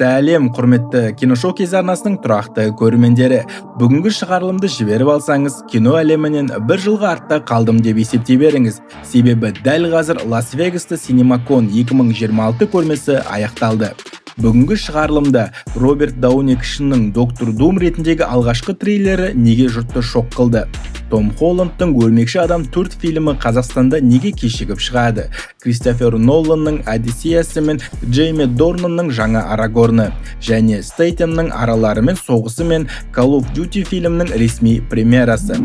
Сәлем, құрметті киношоу кез арнасының тұрақты көрермендері. Бүгінгі шығарылымды жіберіп алсаңыз, кино әлемінен бір жылға артта қалдым деп есептей беріңіз. Себебі дәл қазір Лас-Вегаста CinemaCon 2026 көрмесі аяқталды. Бүгінгі шығарылымда Роберт Дауни кішінің Доктор Дум ретіндегі алғашқы трейлері неге жұртты шок қылды? Том Холландтың Өлмекші адам 4 фильмі Қазақстанда неге кешігіп шығады? Кристофер Ноланның Одиссеясы мен Джейми Дорнанның жаңа Арагорны және Стейтемнің аралары мен соғысы мен Call of Duty фильмінің ресми премьерасы.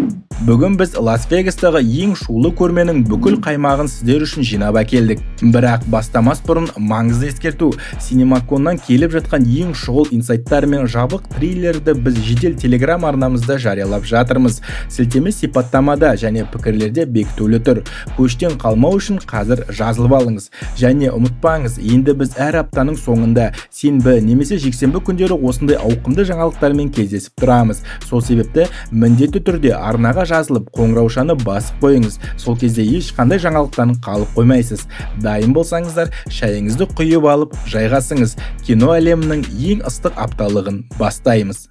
Бүгін біз Лас-Вегастағы ең шулы көрменің бүкіл қаймағын сіздер үшін жинап әкелдік. Бірақ бастамас бұрын маңызды ескерту: CinemaConнан келіп жатқан ең шұғыл инсайттар мен жабық трейлерді біз жедел телеграм арнамызда жариялап жатырмыз. Сілтеме сипаттамада және пікірлерде бекітулі тұр. Көштен қалмау үшін қазір жазылып алыңыз. Және ұмытпаңыз, енді біз әр аптаның соңында сенбі немесе жексенбі күндері осындай ауқымды жаңалықтармен кездесіп тұрамыз. Сол себепті міндетті түрде арнаға жазылып, қоңыраушаны басып қойыңыз. Сол кезде ешқандай жаңалықтан қалып қоймайсыз. Дайын болсаңыздар, шайыңызды құйып алып, жайғасыңыз. Кино әлемінің ең ыстық апталығын бастаймыз.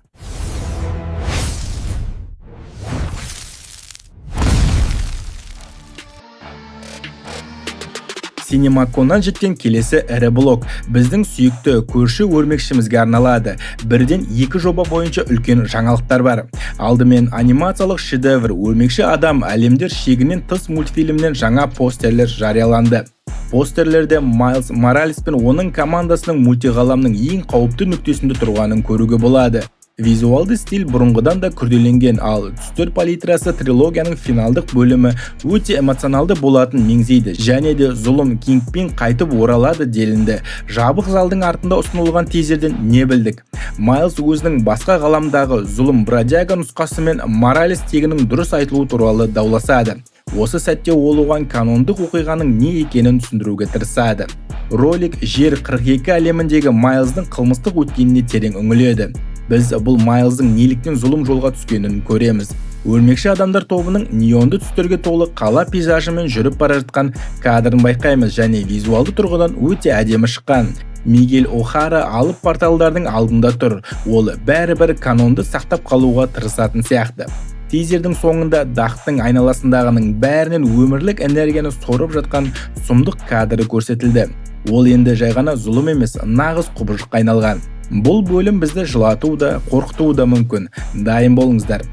CinemaConнан жеткен келесі ірі блок біздің сүйікті көрші өрмекшімізге арналады. Бірден 2 жоба бойынша үлкен жаңалықтар бар. Алдымен анимациялық шедевр Өлмекші адам әлемдер шегінен тыс мультфильмнен жаңа постерлер жарияланды. Постерлерде Майлз Моралес пен оның командасының мультиғаламның ең қауіпті нүктесінде тұрғанын көруге болады. Визуалды стиль бұрынғыдан да күрделенген, ал түстер палитрасы трилогияның финалдық бөлімі өте эмоционалды болатын меңзейді. Және де зұлым Кингпин қайтып оралады делінді. Жабық залдың артында ұсынылған тизерден не білдік? Майлз өзінің басқа ғаламдағы зұлым бродяга нұсқасымен Моралес тегінің дұрыс айтылуы туралы дауласады. Осы сәтте ол оған канондық оқиғаның не екенін түсіндіруге тырысады. Ролик жер 42 әлеміндегі Майлздың қылмыстық өткеніне терең үңіледі. Біз бұл Майлздың неліктен зұлым жолға түскенін көреміз. Өлмекші адамдар тобының неонды түстерге толы қала пейзажымен жүріп бара жатқан кадрын байқаймыз және визуалды тұрғыдан өте әдемі шыққан. Мигель О'Хара алып порталдардың алдында тұр. Ол бәрібір канонды сақтап қалуға тырысатын сияқты. Тизердің соңында дақтың айналасындағының бәрінен өмірлік энергияны сорып жатқан сұмдық кадры көрсетілді. Ол енді жай ғана зұлым емес, нағыз құбыжыққа айналған. Бұл бөлім бізді жылатуы да, қорқытуы да мүмкін. Дайын болыңыздар.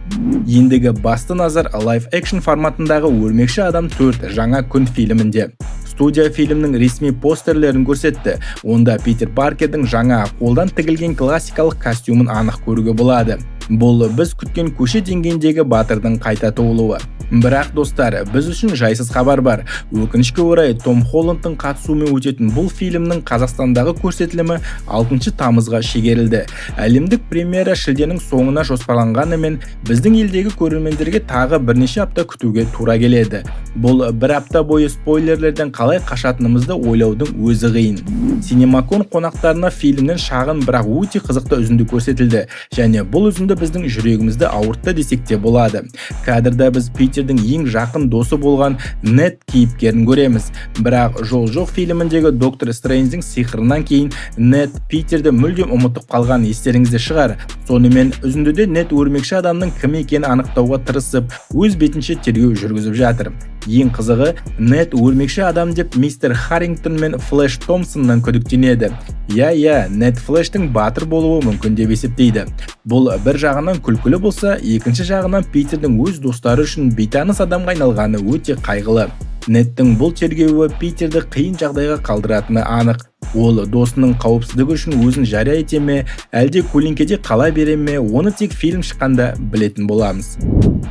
Ендігі басты назар лайв экшн форматындағы Өлмекші адам 4 жаңа күн фильмінде. Студия фильмнің ресми постерлерін көрсетті. Онда Питер Паркердің жаңа қолдан тігілген классикалық костюмын анық көруге болады. Бұл біз күткен көше деңгейіндегі батырдың қайта туылуы. Бірақ достар, біз үшін жайсыз хабар бар. Өкінішке орай Том Холландтың қатысуымен өтетін бұл фильмнің Қазақстандағы көрсетілімі 6 тамызға шегерілді. Әлемдік премьера шілденің соңына жоспарланғанымен, біздің елдегі көрермендерге тағы бірнеше апта күтуге тура келеді. Бұл бір апта бойы спойлерлерден қалай қашатынымызды ойлаудың өзі қиын. CinemaCon қонақтарына фильмнен шағын бірақ өте қызықты үзінді көрсетілді және бұл үзінді біздің жүрегімізді ауыртты десек те болады. Кадрда біз Питердің ең жақын досы болған Нед кейіпкерін көреміз. Бірақ Жол-жоқ фильміндегі Доктор Стрэндждің сиқырынан кейін Нед Питерді мүлдем ұмытып қалған естеріңізде шығар. Сонымен үзіндіде Нед өрмекші адамның кім екенін анықтауға тырысып, өз бетінше тергеу жүргізіп жатыр. Ең қызығы, Нед өрмекші адам деп мистер Харрингтон мен Флэш Томпсоннан күдіктенеді. Нед Флэштің батыр болуы мүмкін деп есептейді. Бұл бір жағынан күлкілі болса, екінші жағынан Питердің өз достары үшін бейтаныс адамға айналғаны өте қайғылы. Недтің бұл тергеуі Питерді қиын жағдайға қалдыратыны анық. Ол досының қауіпсіздігі үшін өзін жария ете ме, әлде көлеңкеде қала бере ме, оны тек фильм шыққанда білетін боламыз.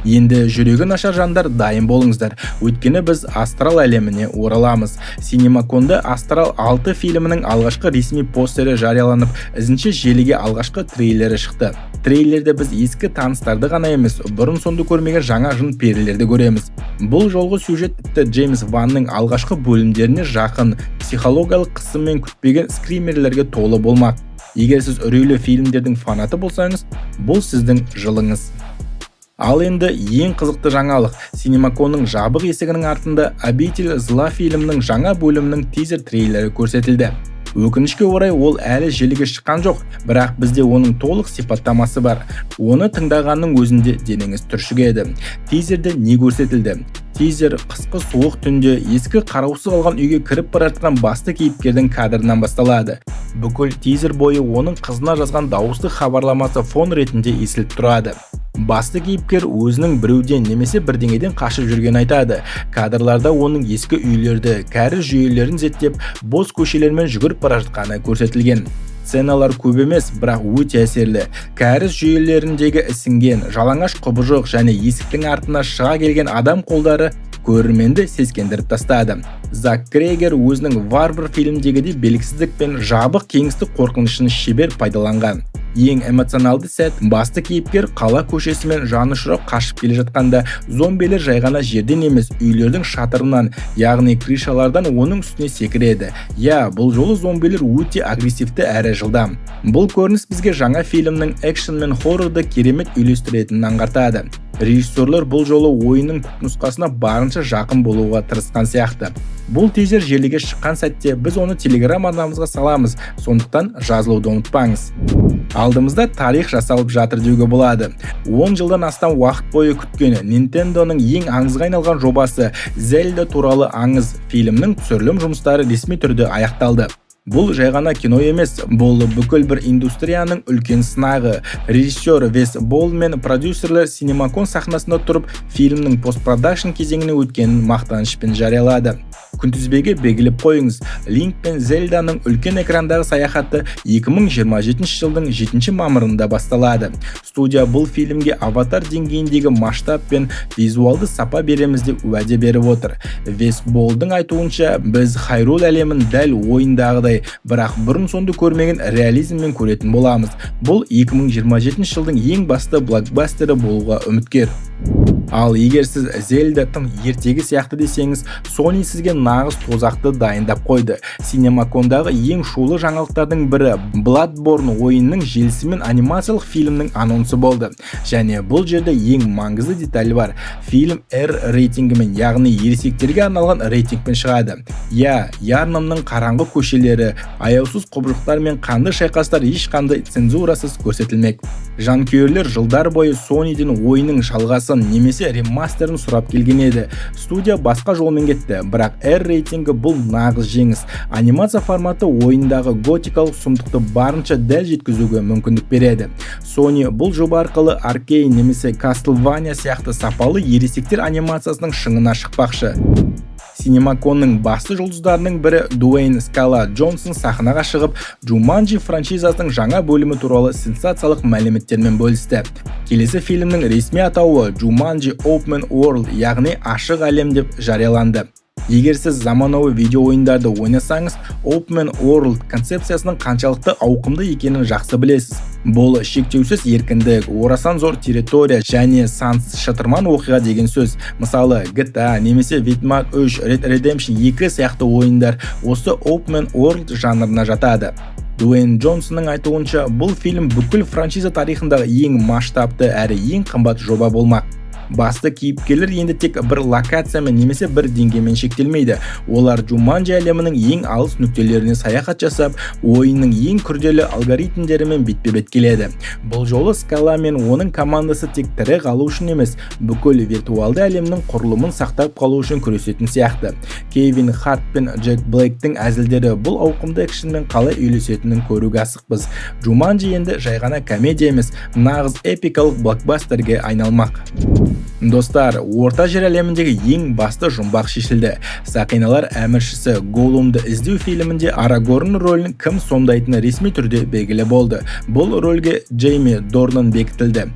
Енді жүрегі нашар жандар дайын болыңыздар. Өйткені біз Астрал әлеміне ораламыз. CinemaConда Астрал 6 фильмінің алғашқы ресми постері жарияланып, ізінше желіге алғашқы трейлері шықты. Трейлерде біз ескі таныстарды ғана емес, бұрын соңды көрмеген жаңа жын перілерді көреміз. Бұл жолғы сюжет тіпті Джеймс Ванның алғашқы бөлімдеріне жақын, психологиялық қысым мен күтпеген скримерлерге толы болмақ. Егер сіз үрейлі фильмдердің фанаты болсаңыз, бұл сіздің жылыңыз. Ал енді ең қызықты жаңалық, CinemaConның жабық есігінің артында Обитель зла фильмінің жаңа бөлімінің тизер трейлері көрсетілді. Өкінішке орай ол әлі желіге шыққан жоқ, бірақ бізде оның толық сипаттамасы бар. Оны тыңдағанның өзінде денеңіз түршігеді. Тизерде не көрсетілді? Тизер қысқы суық түнде ескі қараусыз қалған үйге кіріп бара жатқан басты кейіпкердің кадрынан басталады. Бүкіл тизер бойы оның қызына жазған дауысты хабарламасы фон ретінде естіліп тұрады. Басты кейіпкер өзінің біреуден немесе бірдеңеден қашып жүрген айтады. Кадрларда оның ескі үйлерді, кәріз жүйелерін зерттеп, бос көшелермен жүгіріп бара жатқаны көрсетілген. Сценалар көп емес, бірақ өте әсерлі. Кәріз жүйелеріндегі ісінген, жалаңаш құбыжық және есіктің артына шыға келген адам қолдары көрерменді сескендіріп тастады. Зак Крейгер өзінің Варвар фильмдегідей белгісіздік пен жабық кеңістік қорқынышын шебер пайдаланған. Ең эмоционалды сәт басты кейіпкер қала көшесімен жанұшырап қашып келе жатқанда зомбилер жай ғана жерден емес үйлердің шатырынан, яғни крышалардан оның үстіне секіреді. Бұл жолы зомбилер өте агрессивті әрі жылдам. Бұл көрініс бізге жаңа фильмнің экшн мен хоррорды керемет үйлестіретінін аңғартады. Режиссерлер бұл жолы ойынның түпнұсқасына барынша жақын болуға тырысқан сияқты. Бұл тизер желіге шыққан сәтте біз оны Telegram арнамызға саламыз, сондықтан жазылуды ұмытпаңыз. Алдымызда тарих жасалып жатыр деуге болады. 10 жылдан астам уақыт бойы күткен Nintendoның ең аңызға айналған жобасы Zelda туралы аңыз фильмнің түсірілім жұмыстары ресми түрде аяқталды. Бұл жай ғана кино емес, бұл бүкіл бір индустрияның үлкен сынағы. Режиссер Вес Бол мен продюсерлер CinemaCon сахнасында тұрып, фильмнің постпродакшн кезеңіне өткенін мақтанышпен жариялады. Күнтізбеге белгілеп қойыңыз, Линк пен Зельданың үлкен экрандағы саяхаты 2027 жылдың 7 мамырында басталады. Студия бұл фильмге аватар деңгейіндегі масштаб пен визуалды сапа береміз деп уәде беріп отыр. Вес Болдың айтуынша, біз Хайрул әлемін дәл ойындағыдай, бірақ бұрын соңды көрмеген реализммен көретін боламыз. Бұл 2027 жылдың ең басты блокбастері болуға үміткер. Ал егер сіз Zelda тым ертегі сияқты десеңіз, Sony сізге нағыз тозақты дайындап қойды. CinemaConдағы ең шулы жаңалықтардың бірі Bloodborne ойынның желісі мен анимациялық фильмнің анонсы болды. Және бұл жерде ең маңызды деталь бар. Фильм R рейтингімен, яғни ересектерге арналған рейтингпен шығады. Ярнымның қараңғы көшелері, аяусыз құбыжықтар мен қанды шайқастар ешқандай цензурасыз көрсетілмек. Жанкүйерлер жылдар бойы Sony'ден ойынның жалғасын немесе ремастерін сұрап келген еді. Студия басқа жолмен кетті, бірақ R рейтингі бұл нағыз жеңіс. Анимация форматы ойындағы готикалық сұмдықты барынша дәл жеткізуге мүмкіндік береді. Sony бұл жоба арқылы Arkane немесе Castlevania сияқты сапалы ересектер анимациясының шыңына шықпақшы. CinemaConның басты жұлдыздарының бірі Дуэйн Скала Джонсон сахнаға шығып, Jumanji франшизасының жаңа бөлімі туралы сенсациялық мәліметтермен бөлісті. Келесі фильмнің ресми атауы Jumanji Open World, яғни ашық әлем деп жарияланды. Егер сіз заманауи видео ойындарды ойнасаңыз, Open World концепциясының қаншалықты ауқымды екенін жақсы білесіз. Бұл шектеусіз еркіндік, орасан зор территория және сансыз шытырман оқиға деген сөз. Мысалы, GTA немесе Ведьмак 3, Red Redemption 2 сияқты ойындар осы Open World жанрына жатады. Дуэйн Джонсонның айтуынша, бұл фильм бүкіл франшиза тарихындағы ең масштабты әрі ең қымбат жоба болмақ. Басты кейіпкерлер енді тек бір локациямен немесе бір деңгеймен шектелмейді. Олар Jumanji әлемінің ең алыс нүктелеріне саяхат жасап, ойынның ең күрделі алгоритмдерімен бетпе-бет келеді. Бұл жолы Скала мен оның командасы тек тірі қалу үшін емес, бүкіл виртуалды әлемнің құрылымын сақтап қалу үшін күресетін сияқты. Кевин Харт пен Джек Блейктің әзілдері бұл ауқымды экшнмен қалай үйлесетінін көруге асықпыз. Jumanji енді жай ғана комедия емес, нағыз эпикалық блокбастерге айналмақ. Достар, орта жер әлеміндегі ең басты жұмбақ шешілді. Сақиналар әміршісі Голлумды іздеу фильмінде Арагорн рөлін кім сомдайтыны ресми түрде белгілі болды. Бұл рөлге Джейми Дорнан бекітілді.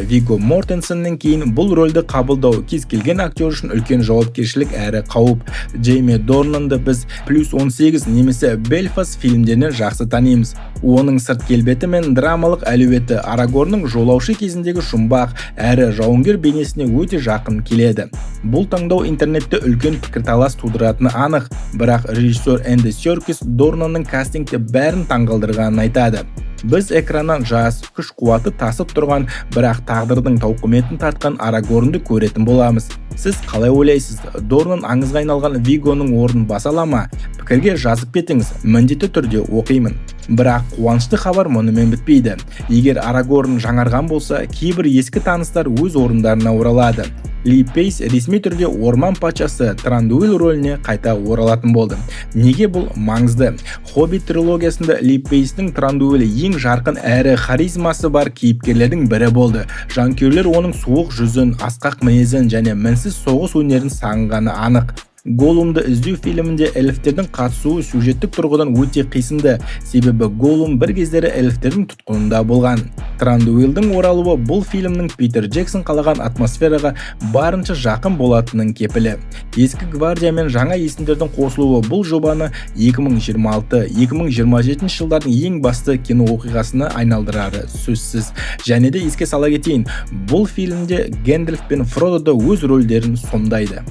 Вигго Мортенсеннен кейін бұл рөлді қабылдау кез келген актер үшін үлкен жауапкершілік әрі қауіп. Джейми Дорнанды біз +18 немесе Белфаст фильмдерінен жақсы танимыз. Оның сырт келбеті мен драмалық әлеуеті Арагорнның жолаушы кезіндегі жұмбақ әрі жауынгер бейнесіне өте жақын келеді. Бұл таңдау интернетте үлкен пікірталас тудыратыны анық, бірақ режиссер Энди Серкис Дорнанның кастингте бәрін таңғалдырғанын айтады. Біз экраннан жас, күш қуаты тасып тұрған, бірақ тағдырдың тауқыметін тартқан Арагорнды көретін боламыз. Сіз қалай ойлайсыз? Дорнан аңызға айналған Вигоның орнын баса ала ма? Пікірге жазып кетіңіз, міндетті түрде оқимын. Бірақ қуанышты хабар мұнымен бітпейді. Егер Арагорн жаңарған болса, кейбір ескі таныстар өз орындарына оралады. Ли Пейс ресми түрде орман патшасы Трандуил рөліне қайта оралатын болды. Неге бұл маңызды? Хоббит трилогиясында Ли Пейстің Трандуилі ең жарқын әрі харизмасы бар кейіпкерлердің бірі болды. Жанкүйерлер оның суық жүзін, асқақ мінезін және мінсіз соғыс өнерін сағынғаны анық. Голлумды іздеу фильмінде эльфтердің қатысуы сюжеттік тұрғыдан өте қисынды, себебі Голлум бір кездері эльфтердің тұтқынында болған. Трандуилдің оралуы бұл фильмнің Питер Джексон қалаған атмосфераға барынша жақын болатынын кепілі. Ескі гвардия мен жаңа есімдердің қосылуы бұл жобаны 2026-2027 жылдардың ең басты кино оқиғасына айналдырары сөзсіз. Және де еске сала кетейін, бұл фильмде Гэндальф пен Фродо да өз рөлдерін сомдайды.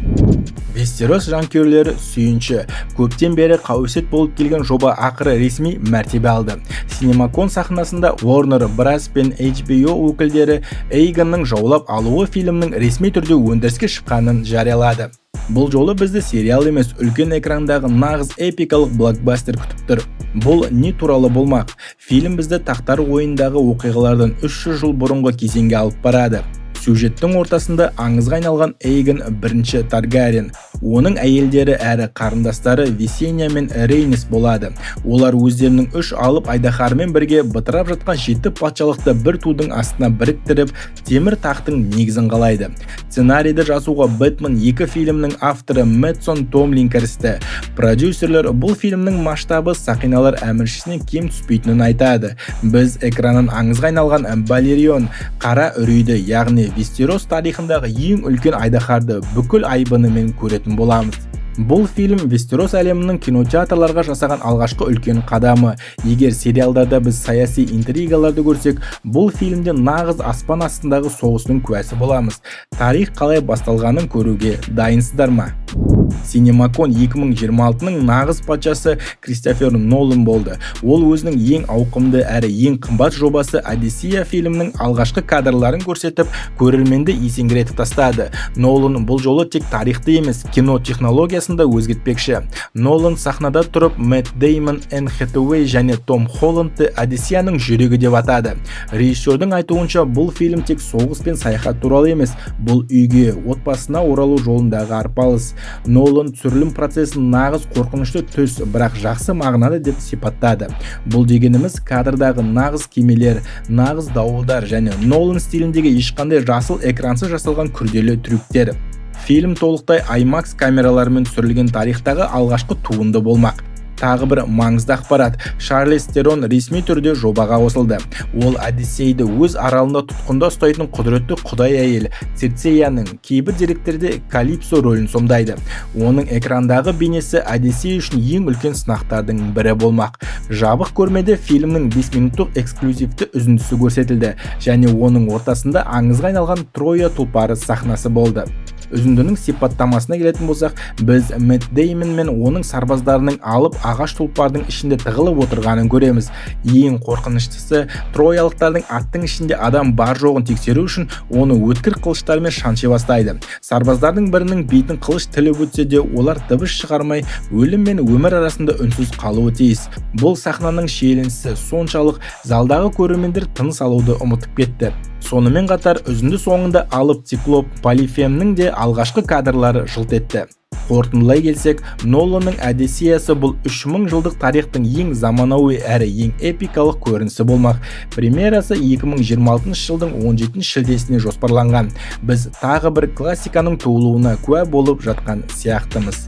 Вестерос жанкүйерлері сүйінші. Көптен бері қауесет болып келген жоба ақыры ресми мәртебе алды. Синемакон сахнасында Warner Bros пен HBO өкілдері Эйгонның жаулап алуы фильмнің ресми түрде өндіріске шыққанын жариялады. Бұл жолы бізді сериал емес, үлкен экрандағы нағыз эпикалық блокбастер күтіп тұр. Бұл не туралы болмақ? Фильм бізді тақтар ойындағы оқиғалардан 300 жыл бұрынғы кезеңге алып барады. Сюжеттің ортасында аңызға айналған Эйгон бірінші Таргариен. Оның әйелдері әрі қарындастары Весения мен Рейнис болады. Олар өздерінің 3 алып айдаһарымен бірге бытырап жатқан 7 патшалықты бір тудың астына біріктіріп, темір тақтың негізін қалайды. Сценарийді жазуға Бэтмен 2 фильмнің авторы Мэтсон Томлин кірісті. Продюсерлер бұл фильмнің масштабы сақиналар әміршісінен кем түспейтінін айтады. Біз экранын аңызға айналған Балерион, қара үрейді, яғни Вестерос тарихындағы ең үлкен айдаһарды бүкіл айбынымен көретін боламыз. Бұл фильм Вестерос әлемінің кинотеатрларға жасаған алғашқы үлкен қадамы. Егер сериалдарда біз саяси интригаларды көрсек, бұл фильмде нағыз аспан астындағы соғыстың куәсі боламыз. Тарих қалай басталғанын көруге дайынсыздар ма? Синемакон 2026-ның нағыз патшасы Кристофер Нолан болды. Ол өзінің ең ауқымды әрі ең қымбат жобасы Одиссея фильмінің алғашқы кадрларын көрсетіп, көрерменді есеңгіретіп тастады. Нолан бұл жолы тек тарихты емес, кино технологиясында өзгертпекші. Нолан сахнада тұрып Мэтт Деймон, Энн Хэтэуэй және Том Холландты Одиссеяның жүрегі деп атады. Режиссердің айтуынша, бұл фильм тек соғыс пен саяхат туралы емес, бұл үйге, отбасына оралу жолындағы арпалыс. Нолан түсірілім процесін нағыз қорқынышты түс, бірақ жақсы мағынады деп сипаттады. Бұл дегеніміз кадрдағы нағыз кемелер, нағыз дауылдар және Нолан стиліндегі ешқандай жасыл экрансыз жасалған күрделі трюктер. Фильм толықтай IMAX камераларымен түсірілген тарихтағы алғашқы туынды болмақ. Тағы бір маңызды ақпарат. Шарлиз Терон ресми түрде жобаға қосылды. Ол Одиссейді өз аралында тұтқында ұстайтын құдіретті құдай әйел Цирцеяның кейбір деректерде Калипсо рөлін сомдайды. Оның экрандағы бейнесі Одиссей үшін ең үлкен сынақтардың бірі болмақ. Жабық көрмеде фильмнің 5 минуттық эксклюзивті үзіндісі көрсетілді және оның ортасында аңызға айналған Троя тұлпары сахнасы болды. Үзіндінің сипаттамасына келетін болсақ, біз Мэтт Деймон мен оның сарбаздарының алып ағаш тұлпардың ішінде тығылып отырғанын көреміз. Ең қорқыныштысы, троялықтардың аттың ішінде адам бар жоғын тексеру үшін оны өткір қылыштармен шанши бастайды. Сарбаздардың бірінің бетін қылыш тіліп өтсе де, олар дыбыс шығармай өлім мен өмір арасында үнсіз қалуы тиіс. Бұл сахнаның шиеленісі соншалық, залдағы көрермендер тыныс алуды ұмытып кетті. Сонымен қатар үзінді соңында алып циклоп Полифемнің де алғашқы кадрлары жылт етті. Қорытындылай келсек, Ноланның Одиссеясы бұл 3000 жылдық тарихтың ең заманауи әрі ең эпикалық көрінісі болмақ. Премьерасы 2026 жылдың 17 шілдесіне жоспарланған. Біз тағы бір классиканың туылуына куә болып жатқан сияқтымыз.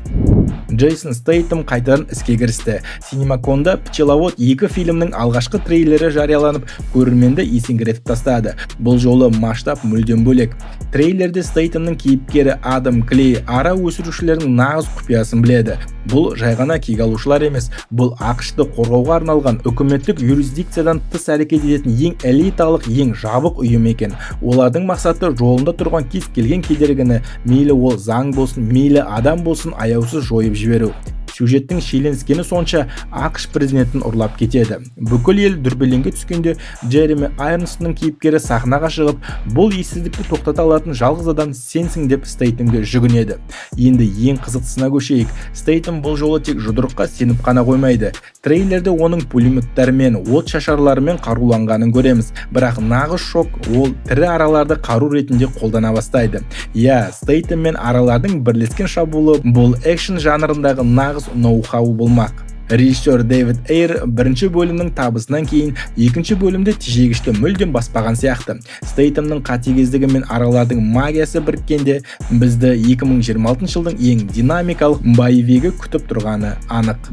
Джейсон Стейтем қайтадан іске кірісті. Синемаконда Пчеловод 2 фильмнің алғашқы трейлері жарияланып, көрерменді есеңгіретіп тастады. Бұл жолы масштаб мүлдем бөлек. Трейлерде Стейтемнің кейіпкері Адам Клей ара өсірушілердің нағыз құпиясын біледі. Бұл жай ғана кек алушылар емес, бұл ақшты қорғауға арналған үкіметтік юрисдикциядан тыс әрекет ететін ең элиталық, ең жабық ұйым екен. Олардың мақсаты жолында тұрған кез келген кедергіні, мейлі ол заң болсын, мейлі адам болсын, аяусыз жойып жіберу. сюжеттің шиеленіскені сонша ақш президентін ұрлап кетеді. Бүкіл ел дүрбелеңге түскенде Джереми Айронсонның кейіпкері сахнаға шығып, бұл ессіздікті тоқтата алатын жалғыз адам сенсің деп Стейтемге жүгінеді. Енді ең қызықтысына көшейік. Стейтем бұл жолы тек жұдырыққа сеніп қана қоймайды. Трейлерде оның пулеметтарымен, от шашарларымен қаруланғанын көреміз. Бірақ нағыз шок ол тірі араларды қару ретінде қолдана бастайды. Стейтем мен аралардың бірлескен шабуылы бұл экшн жанрындағы нағыз ноу-хау болмақ. Режиссер Дэвид Эйр бірінші бөлімнің табысынан кейін екінші бөлімде тежегішті мүлдем баспаған сияқты. Стейтемнің қатыгездігі мен аралардың магиясы біріккенде бізді 2026 жылдың ең динамикалық боевигі күтіп тұрғаны анық.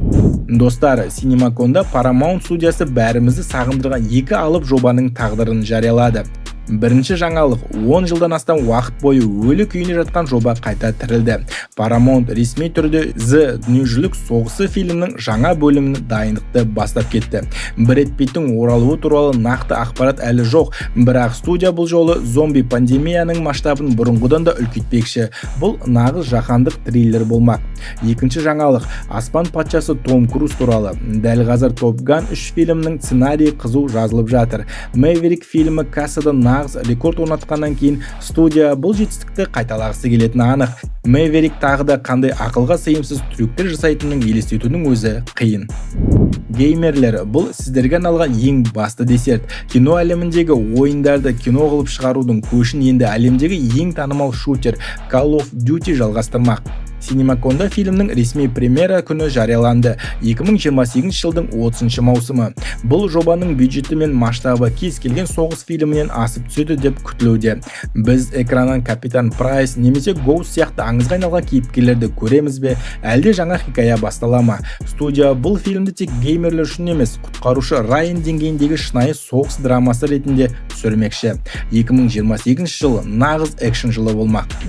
Достар, Синемаконда Paramount студиясы бәрімізді сағындырған екі алып жобаның тағдырын жариялады. Бірінші жаңалық, 10 жылдан астам уақыт бойы өлі күйіне жатқан жоба қайта тірілді. Paramount ресми түрде The дүниежүзілік соғысы фильмнің жаңа бөлімін дайындықты бастап кетті. Брэд Питтің оралуы туралы нақты ақпарат әлі жоқ, бірақ студия бұл жолы зомби пандемияның масштабын бұрынғыдан да үлкейтпекші. Бұл нағыз жаһандық триллер болмақ. Екінші жаңалық, аспан патшасы Том Круз туралы. Дәл қазір Top Gun 3 фильмнің сценарийі қызу жазылып жатыр. Maverick фильмі кассада нағыз рекорд орнатқаннан кейін студия бұл жетістікті қайталағысы келетіні анық. Maverick тағы да қандай ақылға сыйымсыз трюктер жасайтынын елестетудің өзі қиын. Геймерлер, бұл сіздерге арналған ең басты десерт. Кино әлеміндегі ойындарды кино қылып шығарудың көшін енді әлемдегі ең танымал шутер Call of Duty жалғастырмақ. Синемаконда фильмнің ресми премьера күні жарияланды. 2028 жылдың 30 маусымы. Бұл жобаның бюджеті мен масштабы кез келген соғыс фильмінен асып түседі деп күтілуде. Біз экраннан Капитан Прайс немесе Гоус сияқты аңызға айналған кейіпкерлерді көреміз бе, әлде жаңа хикая бастала ма? Студия бұл фильмді тек геймерлер үшін емес, құтқарушы Райан деңгейіндегі шынайы соғыс драмасы ретінде түсірмекші. 2028 жыл нағыз экшн жылы болмақ.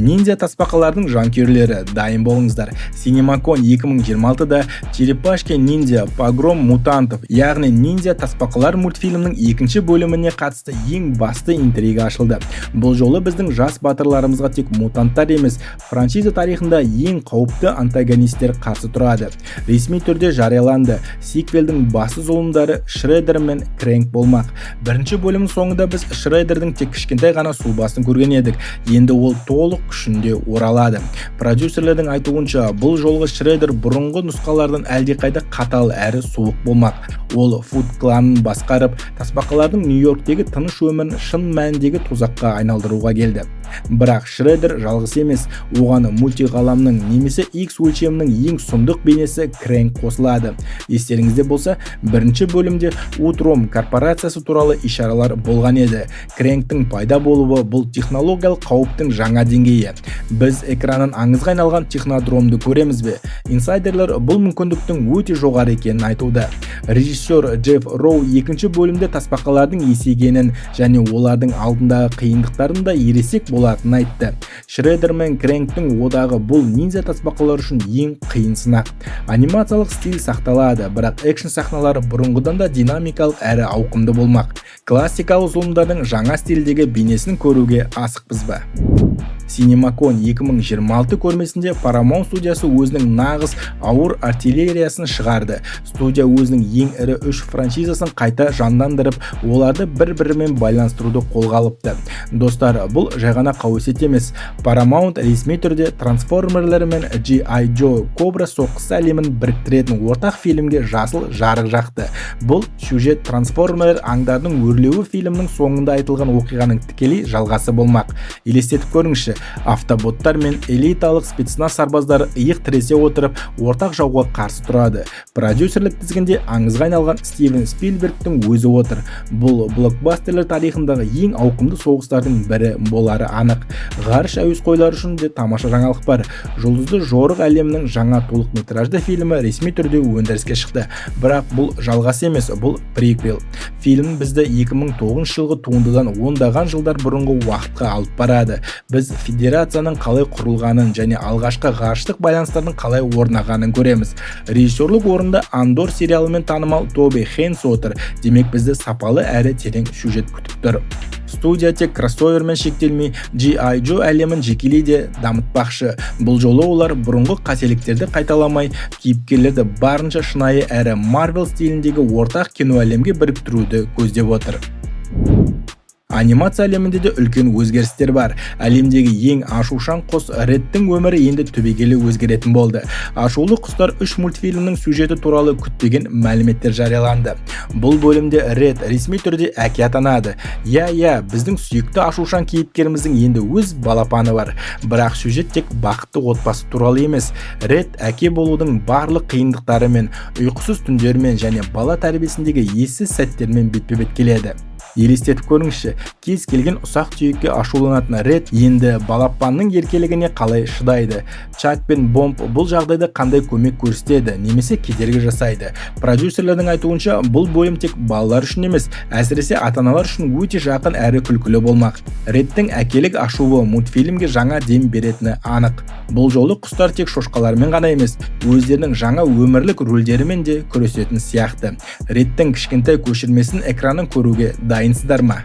Ниндзя тасбақалардың жанкүйерлері, дайын болыңыздар. Синемакон 2026-да Черепашки ниндзя погром мутантов, яғни ниндзя тасбақалар мультфильмінің екінші бөліміне қатысты ең басты интрига ашылды. Бұл жолы біздің жас батырларымызға тек мутанттар емес, франшиза тарихында ең қауіпті антагонисттер қарсы тұрады. Ресми түрде жарияланды. Сиквелдің басты зұлымдары Шредер мен Крэнк болмақ. Бірінші бөлімнің соңында біз Шредердің тек кішкентай ғана сұлбасын көрген едік. Енді ол толық күшінде оралады. Продюсерлердің айтуынша, бұл жолғы Шредер бұрынғы нұсқалардан әлдеқайда қатал әрі суық болмақ. Ол Foot кланын басқарып, тасбақалардың Нью-Йорктегі тыныш өмірін шын мәніндегі тозаққа айналдыруға келді. Бірақ Шредер жалғыз емес, оған мультиғаламның немесе X өлшемінің ең сұмдық бейнесі Крэнк қосылады. Естеріңізде болса, бірінші бөлімде Утром корпорациясы туралы ишаралар болған еді. Крэнктің пайда болуы бұл технологиялық қауіптің жаңа деңгейі. Біз экраннан аңызға айналған технодромды көреміз бе? Инсайдерлер бұл мүмкіндіктің өте жоғары екенін айтуда. Режиссер Джефф Роу екінші бөлімде тасбақалардың есейгенін және олардың алдындағы қиындықтарын да ересек болатынын айтты. Шредер мен Крэнктің одағы бұл ниндзя тасбақалар үшін ең қиын сынақ. Анимациялық стиль сақталады, бірақ экшн сахналары бұрынғыдан да динамикалық әрі ауқымды болмақ. Классикалық зұлымдардың жаңа стильдегі бейнесін көруге асықпыз ба? Синемакон 2026 көрмесінде Paramount студиясы өзінің нағыз ауыр артиллериясын шығарды. Студия өзінің ең ірі 3 франшизасын қайта жандандырып, оларды бір-бірімен байланыстыруды қолға алыпты. Достар, бұл жай ғана қауесет емес. Paramount ресми түрде трансформерлер мен G.I. Joe Cobra соққысы әлемін біріктіретін ортақ фильмге жасыл жарық жақты. Бұл сюжет трансформерлер аңдардың өрлеуі фильмнің соңында айтылған оқиғаның тікелей жалғасы болмақ. Елестетіп көріңізші, автоботтар мен элиталық спецназ сарбаздары иық тіресе отырып ортақ жауға қарсы тұрады. Продюсерлік тізгінде аңызға айналған Стивен Спилбергтің өзі отыр. Бұл блокбастерлер тарихындағы ең ауқымды соғыстардың бірі болары анық. Ғарыш әуесқойлары үшін де тамаша жаңалық бар. Жұлдызды жорық әлемінің жаңа толық метражды фильмі ресми түрде өндіріске шықты. Бірақ бұл жалғасы емес, бұл приквел. Фильм бізді 2009 жылғы туындыдан ондаған жылдар бұрынғы уақытқа алып барады. Біз федерацияның қалай құрылғанын және алғашқы ғарыштық байланыстардың қалай орнағанын көреміз. Режиссерлік орында Андор сериалымен танымал Тоби Хейнс отыр, демек бізді сапалы әрі терең сюжет күтіп тұр. Студия тек кроссовермен шектелмей, G.I. Joe әлемін жекелей де дамытпақшы. Бұл жолы олар бұрынғы қателіктерді қайталамай, кейіпкерлерді барынша шынайы әрі Marvel стиліндегі ортақ кино әлемге біріктіруді көздеп отыр. Анимация әлемінде де үлкен өзгерістер бар. Әлемдегі ең ашушаң құс Редтің өмірі енді түбегейлі өзгеретін болды. Ашулы құстар 3 мультфильмнің сюжеті туралы күтпеген мәліметтер жарияланды. Бұл бөлімде Ред ресми түрде әке атанады. Біздің сүйікті ашушаң кейіпкеріміздің енді өз балапаны бар. Бірақ сюжет тек бақытты отбасы туралы емес. Ред әке болудың барлық қиындықтарымен, ұйқысыз түндермен және бала тәрбиесіндегі ессіз сәттермен бетпе-бет келеді. Елестетіп көріңізші, кез келген ұсақ түйекке ашуланатын Ред енді балапанның еркелігіне қалай шыдайды. Чак пен Бомб бұл жағдайда қандай көмек көрсетеді, немесе кедергі жасайды. Продюсерлердің айтуынша, бұл бөлім тек балалар үшін емес, әсіресе ата-аналар үшін өте жақын әрі күлкілі болмақ. Редтің әкелік ашуы мультфильмге жаңа дем беретіні анық. Бұл жолы құстар тек шошқалармен ғана емес, өздерінің жаңа өмірлік рөлдерімен де күресетін сияқты. Редтің кішкентай көшірмесін экранын көруге дайынсыздар ма?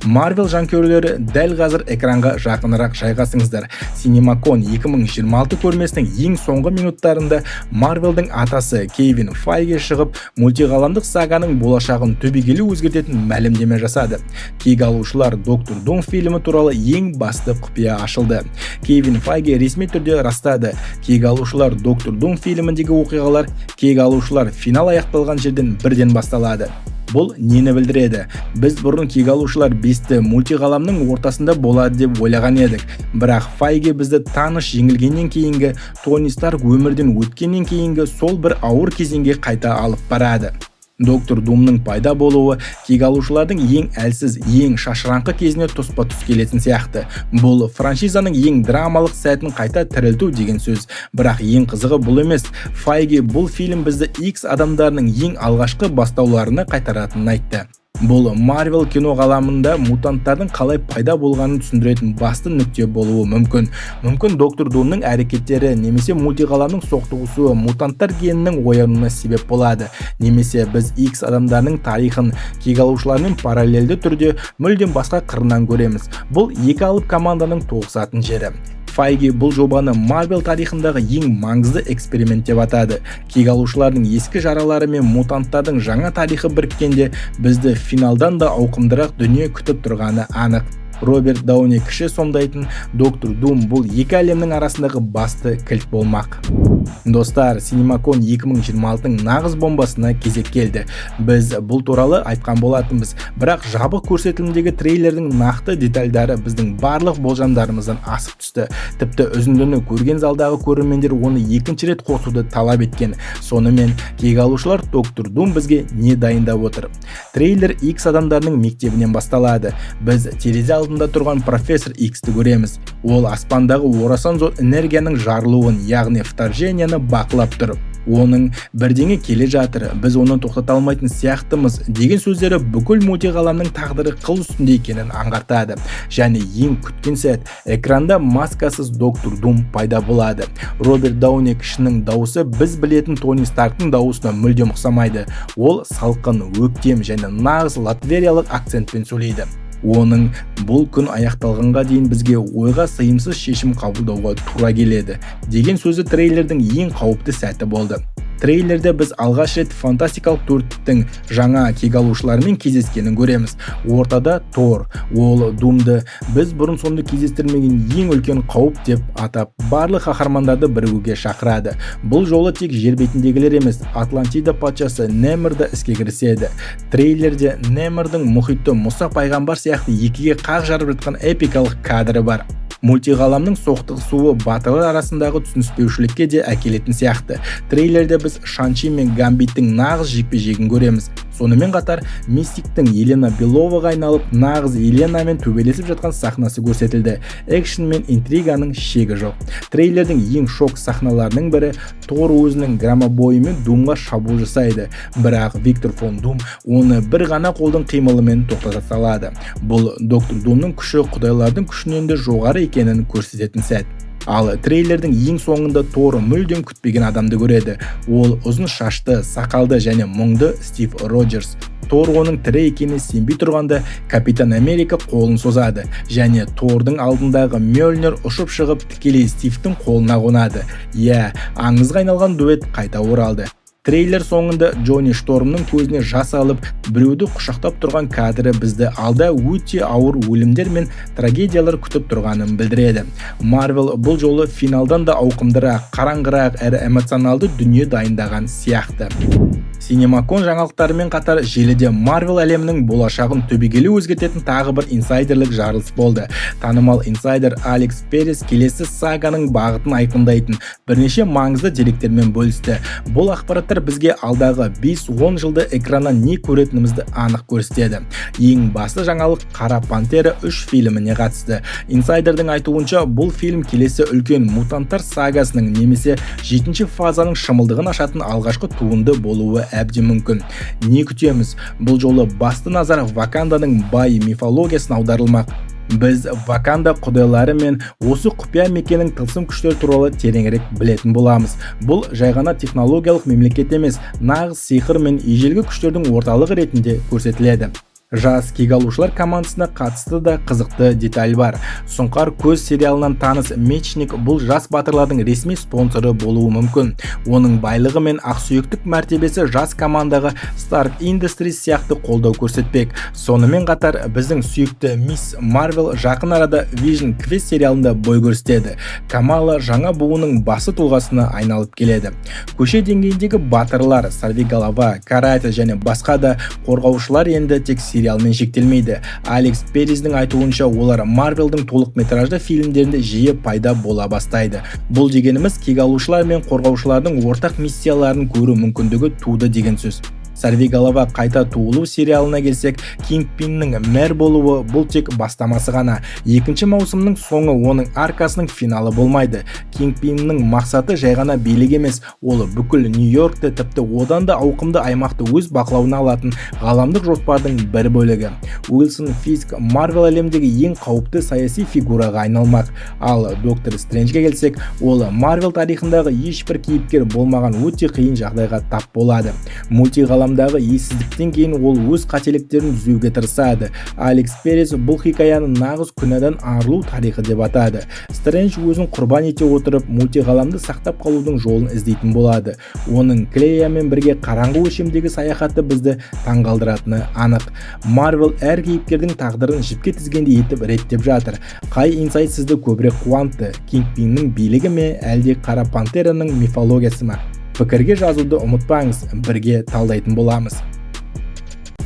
Marvel жанкүйерлері дәл қазір экранға жақынырақ жайғасыңыздар. CinemaCon 2026 көрмесінің ең соңғы минуттарында Marvel'дің атасы Кевин Файге шығып, мультиғаламдық саганың болашағын түбегейлі өзгертетін мәлімдеме жасады. Кек алушылар Доктор Дум фильмі туралы ең басты құпия ашылды. Кевин Файге ресми түрде растады. Кек алушылар Доктор Дум фильміндегі оқиғалар кек алушылар финал аяқталған жерден бірден басталады. Бұл нені білдіреді? Біз бұрын кек алушылар бесті мультиғаламның ортасында болады деп ойлаған едік. Бірақ Файге бізді таныш жеңілгеннен кейінгі, Тони Старк өмірден өткеннен кейінгі сол бір ауыр кезеңге қайта алып барады. Доктор Думның пайда болуы кек алушылардың ең әлсіз, ең шашыраңқы кезіне тұспа-тұс келетін сияқты. Бұл франшизаның ең драмалық сәтін қайта тірілту деген сөз. Бірақ ең қызығы бұл емес. Файге бұл фильм бізді X адамдарының ең алғашқы бастауларына қайтаратынын айтты. Бұл Marvel кино ғаламында мутанттардың қалай пайда болғанын түсіндіретін басты нүкте болуы мүмкін. Мүмкін Доктор Думның әрекеттері немесе мультиғаламның соқтығысуы мутанттар генінің оянуына себеп болады. Немесе біз X адамдарының тарихын кек алушылармен параллельді түрде мүлдем басқа қырынан көреміз. Бұл екі алып команданың тоғысатын жері. Файге бұл жобаны Marvel тарихындағы ең маңызды эксперимент деп атады. Кек алушылардың ескі жаралары мен мутанттардың жаңа тарихы біріккенде бізді финалдан да ауқымдырақ дүние күтіп тұрғаны анық. Роберт Дауни кіші сомдайтын Доктор Дум бұл екі әлемнің арасындағы басты кілт болмақ. Достар, CinemaCon 2026-ның нағыз бомбасына кезек келді. Біз бұл туралы айтқан болатынбыз, бірақ жабық көрсетілімдегі трейлердің нақты детальдары біздің барлық болжамдарымыздан асып түсті. Тіпті үзіндіні көрген залдағы көрермендер оны екінші рет қосуды талап еткен. Сонымен кек алушылар Доктор Дум бізге не дайындап отыр? Трейлер X адамдарының мектебінен басталады. Біз терезе алдында тұрған профессор X-ті көреміз. Ол аспандағы орасан зор энергияның жарылуын, яғни вторженияны бақылап тұр. Оның бірдеңе келе жатыр, біз оны тоқтата алмайтын сияқтымыз деген сөздері бүкіл мультиғаламның тағдыры қыл үстінде екенін аңғартады. Және ең күткен сәт, экранда маскасыз Доктор Дум пайда болады. Роберт Дауни кішінің дауысы біз білетін Тони Старктың дауысына мүлдем ұқсамайды. Ол салқын, өктем және нағыз латвериялық акцентпен сөйлейді. Оның бұл күн аяқталғанға дейін бізге ойға сыйымсыз шешім қабылдауға тура келеді деген сөзі трейлердің ең қауіпті сәті болды. Трейлерде біз алғаш рет фантастикалық төрттің жаңа кек алушылармен кездескенін көреміз. Ортада Тор, ол Думды біз бұрын сонды кездестірмеген ең үлкен қауіп деп атап, барлық қаһармандарды бірігуге шақырады. Бұл жолы тек жер бетіндегілер емес, Атлантида патшасы Немір да іске кіріседі. Трейлерде Немірдің мұхитты Мұса пайғамбар сияқты екіге қақ жарып жатқан эпикалық кадры бар. Мультиғаламның соқтығысуы батырлар арасындағы түсініспеушілікке де әкелетін сияқты. Трейлерде біз Шанчи мен Гамбиттің нағыз жекпе-жегін көреміз. Сонымен қатар Мистиктің Елена Беловаға айналып, нағыз Еленамен төбелесіп жатқан сахнасы көрсетілді. Экшн мен интриганың шегі жоқ. Трейлердің ең шок сахналарының бірі Тор өзінің громобойымен Думға шабуыл жасайды, бірақ Виктор фон Дум оны бір ғана қолдың қимылымен тоқтата салады. Бұл доктор Думның күші құдайлардың күшінен де жоғары екенін көрсететін сәт. Ал трейлердің ең соңында Тор мүлдем күтпеген адамды көреді. Ол ұзын шашты, сақалды және мұңды Стив Роджерс. Тор оның тірі екеніне сенбей тұрғанда Капитан Америка қолын созады және Тордың алдындағы Мьёльнир ұшып шығып тікелей Стивтің қолына қонады. Аңызға айналған дуэт қайта оралды. Трейлер соңында Джонни Штормның көзіне жас алып, біреуді құшақтап тұрған кадры бізді алда өте ауыр өлімдер мен трагедиялар күтіп тұрғанын білдіреді. Marvel бұл жолы финалдан да ауқымдырақ, қараңғырақ әрі эмоционалды дүние дайындаған сияқты. Синемакон жаңалықтарымен қатар желіде Marvel әлемінің болашағын түбегейлі өзгертетін тағы бір инсайдерлік жарылыс болды. Танымал инсайдер Алекс Перес келесі саганың бағытын айқындайтын бірнеше маңызды деректермен бөлісті. Бұл ақпараттар бізге алдағы 5-10 жылда экраннан не көретінімізді анық көрсетеді. Ең басты жаңалық Қара Пантера 3 фильміне қатысты. Инсайдердің айтуынша, бұл фильм келесі үлкен мутанттар сагасының немесе 7-ші фазаның шымылдығын ашатын алғашқы туынды болуы әбден мүмкін. Не күтеміз? Бұл жолы басты назар Ваканданың бай мифологиясына аударылмақ. Біз Ваканда құдайлары мен осы құпия мекеннің тылсым күштер туралы тереңірек білетін боламыз. Бұл жай ғана технологиялық мемлекет емес, нағыз сиқыр мен ежелгі күштердің орталығы ретінде көрсетіледі. Жас кек алушылар командасына қатысты да қызықты деталь бар. Сұңқар көз сериалынан таныс Мечник бұл жас батырлардың ресми спонсоры болуы мүмкін. Оның байлығы мен ақсүйектік мәртебесі жас командаға Stark Industries сияқты қолдау көрсетпек. Сонымен қатар біздің сүйікті Мисс Марвел жақын арада Vision Quest сериалында бой көрсетеді. Камала жаңа буынның басы тұлғасына айналып келеді. Көше деңгейіндегі батырлар, сорвиголова, карате және басқа да қорғаушылар енді тек сериалмен шектелмейді. Алекс Перездің айтуынша, олар Марвелдің толық метражды фильмдерінде жиі пайда бола бастайды. Бұл дегеніміз кек алушылар мен қорғаушылардың ортақ миссияларын көру мүмкіндігі туды деген сөз. Сорвиголова қайта туылу сериалына келсек, Кингпиннің мэр болуы бұл тек бастамасы ғана. 2-ші маусымның соңы оның аркасының финалы болмайды. Кингпиннің мақсаты жай ғана билік емес, ол бүкіл Нью-Йоркты, тіпті одан да ауқымды аймақты өз бақылауына алатын ғаламдық жоспардың бір бөлігі. Уилсон Фиск Марвел әлемдегі ең қауіпті саяси фигураға айналмақ. Ал Доктор Стрэнджге келсек, ол Марвел тарихындағы ешбір кейіпкер болмаған өте қиын жағдайға тап болады. Мультиғаламдағы ессіздіктен кейін ол өз қателіктерін түзеуге тырысады. Алекс Перес бұл хикаяны нағыз күнәдан арылу тарихы деп атады. Стрэндж өзін құрбан ете отырып, мультиғаламды сақтап қалудың жолын іздейтін болады. Оның Клеямен бірге қараңғы өлшемдегі саяхаты бізді таңғалдыратыны анық. Марвел әр кейіпкердің тағдырын жіпке тізгендей етіп реттеп жатыр. Қай инсайт сізді көбірек қуантты? Кингпиннің билігі ме, әлде Қара Пантераның мифологиясы ма? Пікірге жазуды ұмытпаңыз, бірге талдайтын боламыз.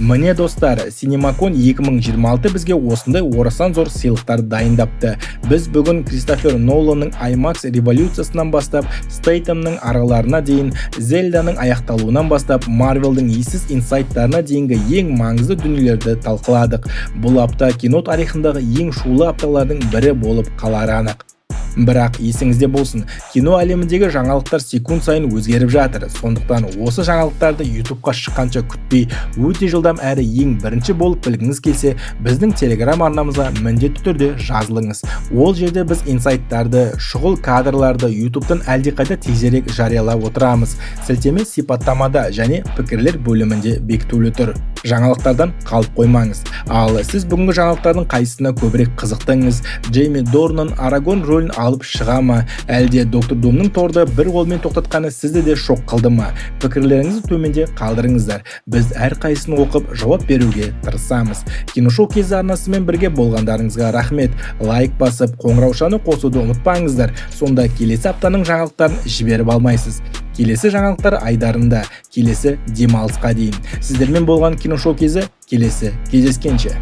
Міне достар, Синемакон 2026 бізге осындай орасан зор сыйлықтар дайындапты. Біз бүгін Кристофер Ноланның IMAX революциясынан бастап, Стейтемнің араларына дейін, Зельданың аяқталуынан бастап, Марвелдің ессіз инсайттарына дейінгі ең маңызды дүниелерді талқыладық. Бұл апта кино тарихындағы ең шулы апталардың бірі болып қалары анық. Бірақ есіңізде болсын, кино әлеміндегі жаңалықтар секунд сайын өзгеріп жатыр. Сондықтан осы жаңалықтарды YouTube-қа шыққанша күтпей, өте жылдам әрі ең бірінші болып білгіңіз келсе, біздің Telegram арнамызға міндетті түрде жазылыңыз. Ол жерде біз инсайттарды, шұғыл кадрларды YouTube-тан әлдеқайда тезірек жариялап отырамыз. Сілтеме сипаттамада және пікірлер бөлімінде бекітулі тұр. Жаңалықтардан қалып қоймаңыз. Ал сіз бүгінгі жаңалықтардың қайсысына көбірек қызықтыңыз? Джейми Дорнан Арагон рөлін алып шыға ма? Әлде Доктор Думның Торды бір қолмен тоқтатқаны сізді де шок қылды ма? Пікірлеріңізді төменде қалдырыңыздар. Біз әр қайсысын оқып жауап беруге тырысамыз. Киношоу кезі арнасымен бірге болғандарыңызға рахмет. Лайк басып, қоңыраушаны қосуды ұмытпаңыздар. Сонда келесі аптаның жаңалықтарын жіберіп алмайсыз. Келесі жаңалықтар айдарында, келесі демалысқа дейін. Сіздермен болған киношоу кезі келесі кездескенше.